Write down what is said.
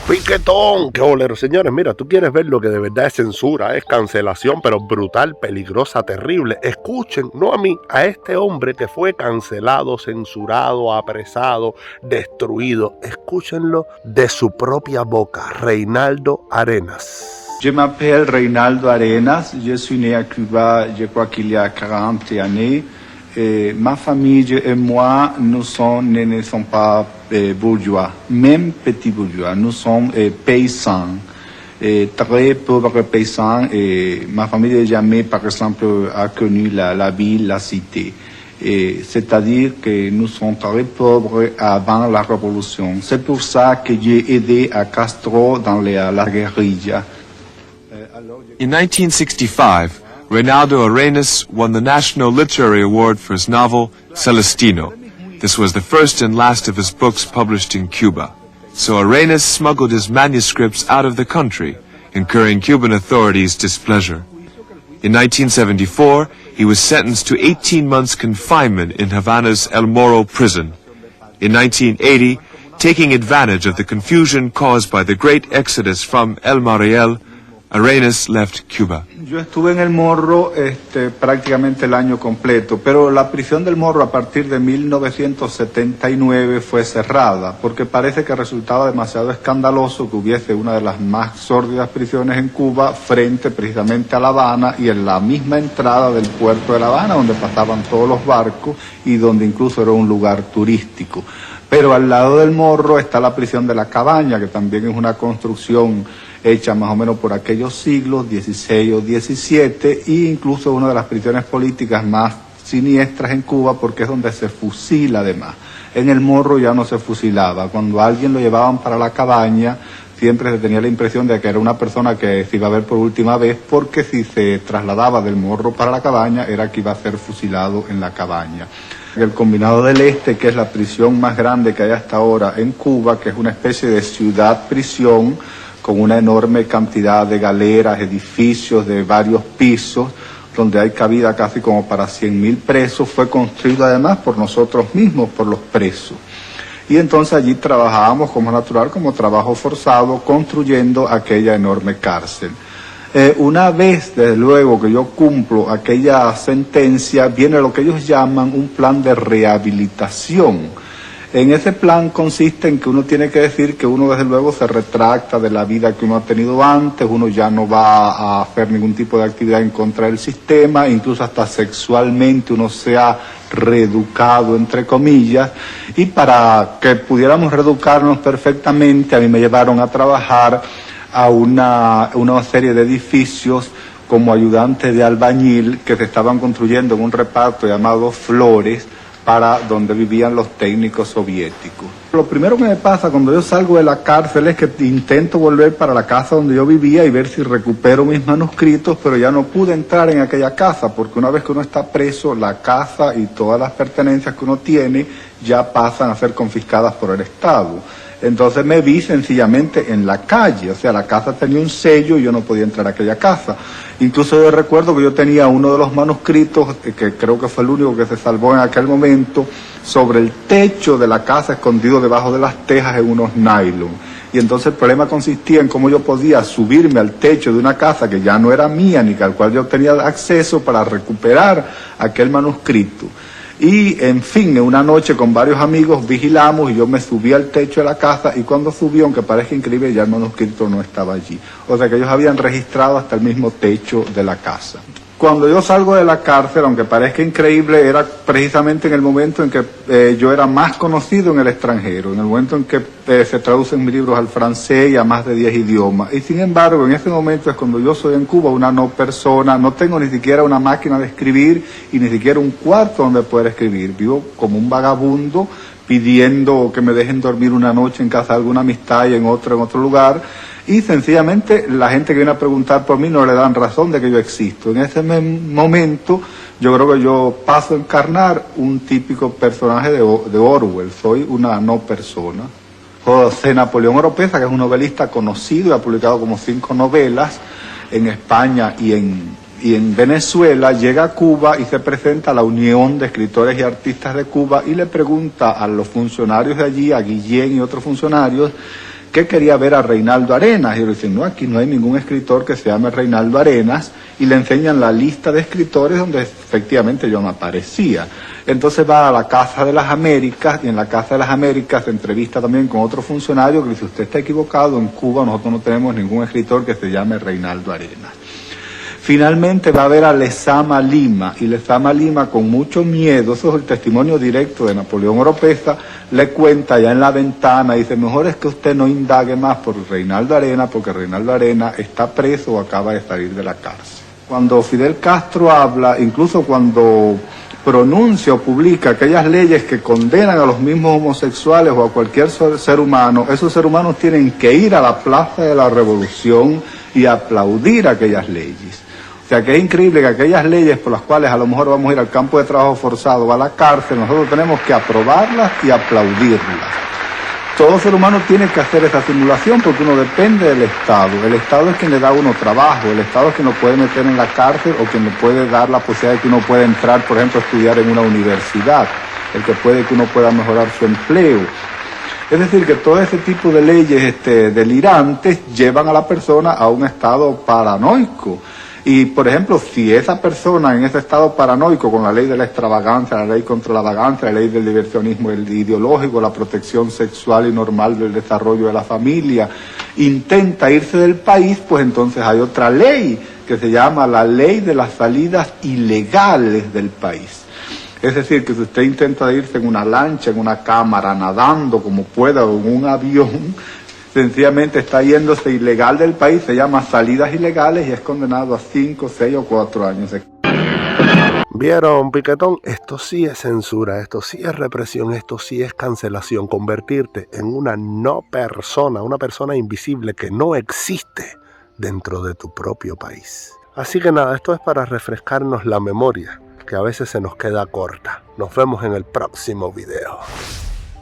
Piquetón, qué bolero, señores. Mira, tú quieres ver lo que de verdad es censura, es cancelación, pero brutal, peligrosa, terrible. Escuchen, no a mí, a este hombre que fue cancelado, censurado, apresado, destruido. Escúchenlo de su propia boca, Reinaldo Arenas. Je m'appelle Reinaldo Arenas, je suis né à Cuba, je crois qu'il y a 40 années. Ma famille et moi, ne sommes pas bourgeois, même petits bourgeois, nous sommes paysans, très pauvres paysans. Ma famille jamais, par exemple, a connu la ville, la cité. C'est-à-dire que nous sommes très pauvres avant la révolution. C'est pour ça que j'ai aidé à Castro dans la guérilla. In 1965, Reinaldo Arenas won the National Literary Award for his novel, Celestino. This was the first and last of his books published in Cuba. So Arenas smuggled his manuscripts out of the country, incurring Cuban authorities' displeasure. In 1974, he was sentenced to 18 months confinement in Havana's El Moro prison. In 1980, taking advantage of the confusion caused by the great exodus from El Mariel, Arenas left Cuba. Yo estuve en el Morro prácticamente el año completo, pero la prisión del Morro a partir de 1979 fue cerrada, porque parece que resultaba demasiado escandaloso que hubiese una de las más sórdidas prisiones en Cuba frente precisamente a La Habana y en la misma entrada del puerto de La Habana, donde pasaban todos los barcos y donde incluso era un lugar turístico. Pero al lado del Morro está la prisión de la Cabaña, que también es una construcción hecha más o menos por aquellos siglos, XVI o XVII, e incluso una de las prisiones políticas más siniestras en Cuba, porque es donde se fusila además. En el Morro ya no se fusilaba. Cuando a alguien lo llevaban para la Cabaña, siempre se tenía la impresión de que era una persona que se iba a ver por última vez, porque si se trasladaba del Morro para la Cabaña, era que iba a ser fusilado en la Cabaña. El Combinado del Este, que es la prisión más grande que hay hasta ahora en Cuba, que es una especie de ciudad-prisión, con una enorme cantidad de galeras, edificios de varios pisos, donde hay cabida casi como para 100.000 presos, fue construido además por nosotros mismos, por los presos. Y entonces allí trabajábamos como natural, como trabajo forzado, construyendo aquella enorme cárcel. Una vez, desde luego, que yo cumplo aquella sentencia, viene lo que ellos llaman un plan de rehabilitación. En ese plan consiste en que uno tiene que decir que uno desde luego se retracta de la vida que uno ha tenido antes, uno ya no va a hacer ningún tipo de actividad en contra del sistema, incluso hasta sexualmente uno se ha reeducado, entre comillas, y para que pudiéramos reeducarnos perfectamente, a mí me llevaron a trabajar a una serie de edificios como ayudante de albañil que se estaban construyendo en un reparto llamado Flores, para donde vivían los técnicos soviéticos. Lo primero que me pasa cuando yo salgo de la cárcel es que intento volver para la casa donde yo vivía y ver si recupero mis manuscritos, pero ya no pude entrar en aquella casa, porque una vez que uno está preso, la casa y todas las pertenencias que uno tiene ya pasan a ser confiscadas por el Estado. Entonces me vi sencillamente en la calle, o sea, la casa tenía un sello y yo no podía entrar a aquella casa. Incluso yo recuerdo que yo tenía uno de los manuscritos, que creo que fue el único que se salvó en aquel momento, sobre el techo de la casa, escondido debajo de las tejas en unos nylon. Y entonces el problema consistía en cómo yo podía subirme al techo de una casa que ya no era mía, ni al cual yo tenía acceso, para recuperar aquel manuscrito. Y, en fin, en una noche con varios amigos vigilamos y yo me subí al techo de la casa, y cuando subí, aunque parezca increíble, ya el manuscrito no estaba allí. O sea que ellos habían registrado hasta el mismo techo de la casa. Cuando yo salgo de la cárcel, aunque parezca increíble, era precisamente en el momento en que yo era más conocido en el extranjero, en el momento en que se traducen mis libros al francés y a más de 10 idiomas. Y sin embargo, en ese momento es cuando yo soy en Cuba una no persona, no tengo ni siquiera una máquina de escribir y ni siquiera un cuarto donde poder escribir. Vivo como un vagabundo pidiendo que me dejen dormir una noche en casa de alguna amistad y en otro lugar. Y sencillamente la gente que viene a preguntar por mí no le dan razón de que yo existo. En ese momento yo creo que yo paso a encarnar un típico personaje de Orwell. Soy una no persona. José Napoleón Oropeza, que es un novelista conocido y ha publicado como 5 novelas en España y en Venezuela, llega a Cuba y se presenta a la Unión de Escritores y Artistas de Cuba y le pregunta a los funcionarios de allí, a Guillén y otros funcionarios, que quería ver a Reinaldo Arenas. Y le dicen, no, aquí no hay ningún escritor que se llame Reinaldo Arenas, y le enseñan la lista de escritores donde efectivamente yo no aparecía. Entonces va a la Casa de las Américas, y en la Casa de las Américas se entrevista también con otro funcionario que dice, usted está equivocado, en Cuba nosotros no tenemos ningún escritor que se llame Reinaldo Arenas. Finalmente va a ver a Lezama Lima, y Lezama Lima, con mucho miedo, eso es el testimonio directo de Napoleón Oropeza, le cuenta ya en la ventana, dice, mejor es que usted no indague más por Reinaldo Arenas, porque Reinaldo Arenas está preso o acaba de salir de la cárcel. Cuando Fidel Castro habla, incluso cuando pronuncia o publica aquellas leyes que condenan a los mismos homosexuales o a cualquier ser humano, esos seres humanos tienen que ir a la Plaza de la Revolución y aplaudir aquellas leyes. O sea que es increíble que aquellas leyes por las cuales a lo mejor vamos a ir al campo de trabajo forzado o a la cárcel, nosotros tenemos que aprobarlas y aplaudirlas. Todo ser humano tiene que hacer esa simulación porque uno depende del Estado. El Estado es quien le da a uno trabajo, el Estado es quien lo puede meter en la cárcel o quien le puede dar la posibilidad de que uno pueda entrar, por ejemplo, a estudiar en una universidad, el que puede que uno pueda mejorar su empleo. Es decir, que todo ese tipo de leyes delirantes llevan a la persona a un estado paranoico. Y, por ejemplo, si esa persona en ese estado paranoico, con la ley de la extravagancia, la ley contra la vagancia, la ley del diversionismo ideológico, la protección sexual y normal del desarrollo de la familia, intenta irse del país, pues entonces hay otra ley que se llama la ley de las salidas ilegales del país. Es decir, que si usted intenta irse en una lancha, en una cámara, nadando como pueda o en un avión, sencillamente está yéndose ilegal del país, se llama salidas ilegales y es condenado a 5, 6 o 4 años. ¿Vieron, Piquetón? Esto sí es censura, esto sí es represión, esto sí es cancelación, convertirte en una no persona, una persona invisible que no existe dentro de tu propio país. Así que nada, esto es para refrescarnos la memoria, que a veces se nos queda corta. Nos vemos en el próximo video.